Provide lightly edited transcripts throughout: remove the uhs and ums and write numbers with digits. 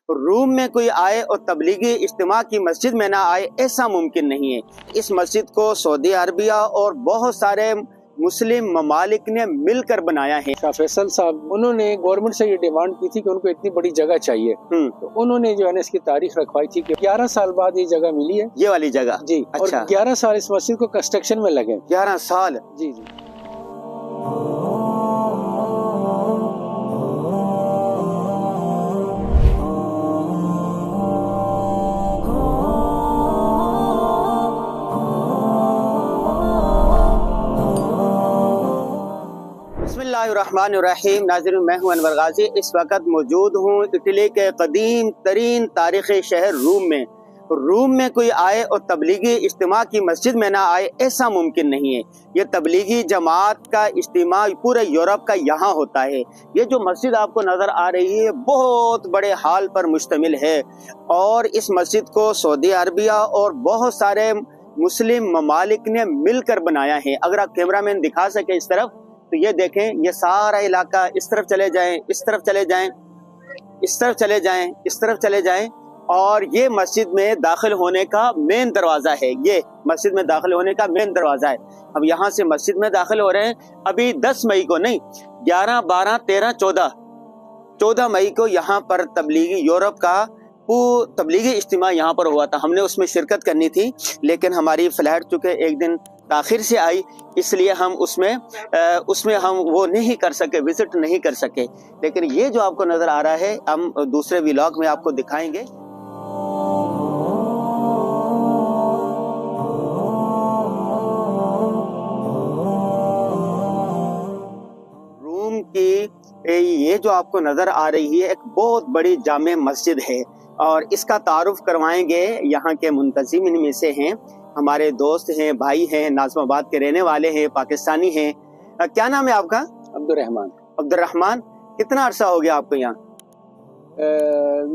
روم میں کوئی آئے اور تبلیغی اجتماع کی مسجد میں نہ آئے، ایسا ممکن نہیں ہے۔ اس مسجد کو سعودی عربیہ اور بہت سارے مسلم ممالک نے مل کر بنایا ہے۔ شاہ فیصل صاحب انہوں نے گورنمنٹ سے یہ ڈیمانڈ کی تھی کہ ان کو اتنی بڑی جگہ چاہیے، تو انہوں نے جو ہے نا اس کی تاریخ رکھوائی تھی کہ 11 سال بعد یہ جگہ ملی ہے، یہ والی جگہ جی، اور 11 سال اس مسجد کو کنسٹرکشن میں لگے۔ 11 سال؟ جی جی۔ بسم اللہ الرحمن الرحیم۔ ناظرین، میں ہوں انور غازی، اس وقت موجود ہوں اٹلی کے قدیم ترین تاریخی شہر روم میں۔ روم میں کوئی آئے اور تبلیغی اجتماع کی مسجد میں نہ آئے، ایسا ممکن نہیں ہے۔ یہ تبلیغی جماعت کا اجتماع پورے یورپ کا یہاں ہوتا ہے۔ یہ جو مسجد آپ کو نظر آ رہی ہے بہت بڑے ہال پر مشتمل ہے، اور اس مسجد کو سعودی عربیہ اور بہت سارے مسلم ممالک نے مل کر بنایا ہے۔ اگر آپ کیمرہ مین دکھا سکے اس طرف تو یہ دیکھیں، یہ سارا علاقہ، اس طرف چلے جائیں، اس طرف چلے جائیں، اس طرف چلے جائیں، اس طرف چلے جائیں، اور یہ مسجد میں داخل ہونے کا مین دروازہ ہے۔ یہ مسجد میں داخل ہونے کا مین دروازہ ہے۔ اب یہاں سے مسجد میں داخل ہو رہے ہیں، ابھی 10 مئی کو نہیں، 11، 12، 13، 14 مئی کو یہاں پر تبلیغی یورپ کا تبلیغی اجتماع یہاں پر ہوا تھا۔ ہم نے اس میں شرکت کرنی تھی، لیکن ہماری فلائٹ چونکہ ایک دن تاخیر سے آئی، اس لیے ہم اس میں ہم وہ نہیں کر سکے، وزٹ نہیں کر سکے۔ لیکن یہ جو آپ کو نظر آ رہا ہے ہم دوسرے ولاگ میں آپ کو دکھائیں گے۔ روم کی یہ جو آپ کو نظر آ رہی ہے ایک بہت بڑی جامع مسجد ہے، اور اس کا تعارف کروائیں گے یہاں کے منتظمین میں سے ہیں، ہمارے دوست ہیں، بھائی ہیں، ناظم آباد کے رہنے والے ہیں، پاکستانی ہیں۔ کیا نام ہے آپ کا؟ عبدالرحمان۔ عبدالرحمان، کتنا عرصہ ہو گیا آپ کو یہاں؟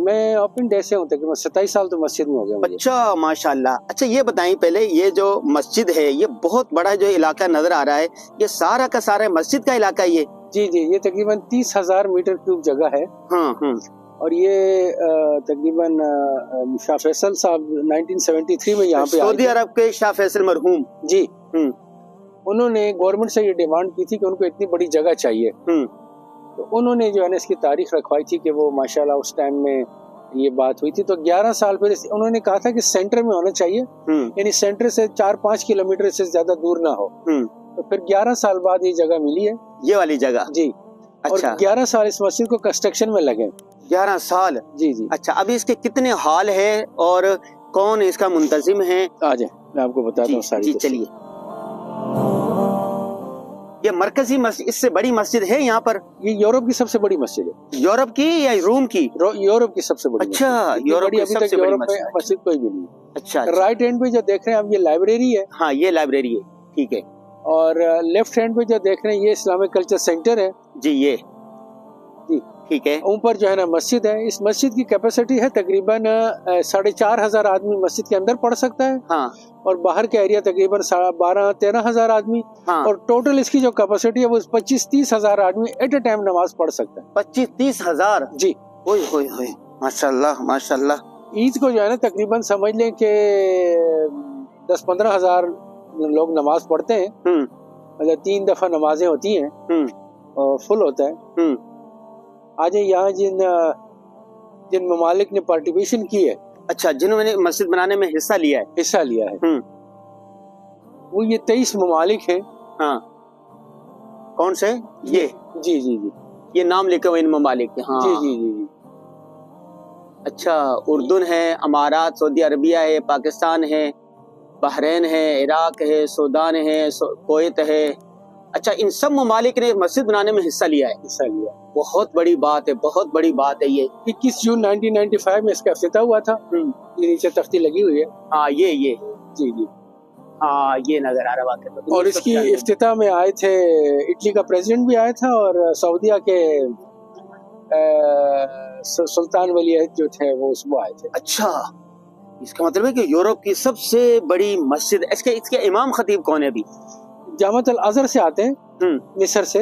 میں اوپن ڈے سے ہوں، تقریباً 27 سال تو مسجد میں ہو گیا مجھے۔ اچھا، ماشاءاللہ۔ اچھا یہ بتائیں، پہلے یہ جو مسجد ہے، یہ بہت بڑا جو علاقہ نظر آ رہا ہے، یہ سارا کا سارا مسجد کا علاقہ یہ؟ جی جی، یہ تقریباً 30,000 میٹر کیوب جگہ ہے، اور یہ تقریباً شاہ فیصل صاحب 1973 میں یہاں پہ سعودی عرب کے شاہ فیصل مرحوم، جی، انہوں نے گورنمنٹ سے یہ ڈیمانڈ کی تھی کہ ان کو اتنی بڑی جگہ چاہیے، تو انہوں نے جو ہے نا اس کی تاریخ رکھوائی تھی کہ وہ ماشاءاللہ اس ٹائم میں یہ بات ہوئی تھی، تو 11 سال پھر انہوں نے کہا تھا کہ سینٹر میں ہونا چاہیے، یعنی سینٹر سے 4-5 کلومیٹر سے زیادہ دور نہ ہو، تو پھر 11 سال بعد یہ جگہ ملی ہے، یہ والی جگہ، جی۔ اور 11 سال اس مسجد کو کنسٹرکشن میں لگے۔ 11 سال؟ جی جی۔ اچھا، ابھی اس کے کتنے ہال ہے اور کون اس کا منتظم ہے؟ آ جائیں میں آپ کو بتاتا ہوں ساری۔ جی چلیے۔ یہ مرکزی مسجد، اس سے بڑی مسجد ہے یہاں پر؟ یہ یورپ کی سب سے بڑی مسجد ہے۔ یورپ کی یا روم کی؟ یورپ کی سب سے بڑی۔ اچھا، یورپ کی سب سے بڑی مسجد کوئی بھی نہیں۔ اچھا، رائٹ ہینڈ پہ جو دیکھ رہے ہیں اب یہ لائبریری ہے۔ ہاں، یہ لائبریری ہے، ٹھیک ہے۔ اور لیفٹ ہینڈ پہ جو دیکھ رہے ہیں یہ اسلامک کلچر سینٹر ہے، جی، یہ جی ٹھیک ہے۔ اوپر جو ہے نا مسجد ہے، اس مسجد کی کیپیسٹی ہے تقریباً 4,500 آدمی مسجد کے اندر پڑھ سکتا ہے، ہاں، اور باہر کا ایریا تقریباً 12-13 آدمی، اور ٹوٹل اس کی جو کیپیسٹی ہے وہ 25-30 ہزار آدمی ایٹ اے ٹائم نماز پڑھ سکتا ہے۔ 25-30 ہزار؟ جی، ماشاء اللہ ماشاء اللہ۔ عید کو جو ہے نا تقریباً سمجھ لیں کہ 10-15 ہزار لوگ نماز پڑھتے ہیں، مطلب 3 دفعہ نمازیں ہوتی ہیں اور فل ہوتا ہے۔ آج یہاں جن ممالک نے پارٹیسپیشن کی ہے، اچھا، جنہوں نے مسجد بنانے میں حصہ لیا ہے، وہ یہ 23 ممالک ہیں۔ ہاں، کون سے؟ یہ جی جی جی، یہ نام لکھے ہوئے ان ممالک کے۔ ہاں جی جی جی۔ اچھا، اردن ہے، امارات، سعودی عربیہ ہے، پاکستان ہے، بحرین ہے، عراق ہے، سودان ہے، کویت ہے۔ اچھا، ان سب ممالک نے مسجد بنانے میں حصہ لیا ہے۔ بہت بڑی بات ہے، بہت بڑی بات ہے۔ یہ 21 جون 1995 میں اس کا افتتاح ہوا تھا۔ یہ نیچے تختی لگی ہوئی ہے۔ ہاں، یہ جی جی، ہاں، یہ نظر آ رہا ہے۔ اور اس کی افتتاح میں آئے تھے اٹلی کا پریزیڈنٹ بھی آیا تھا، اور سعودیہ کے سلطان ولی عہد جو تھے وہ اس میں آئے تھے۔ اچھا، اس کا مطلب ہے کہ یورپ کی سب سے بڑی مسجد۔ اس کے امام خطیب کون ہے ابھی؟ جامعۃ الازہر سے آتے ہیں، مصر سے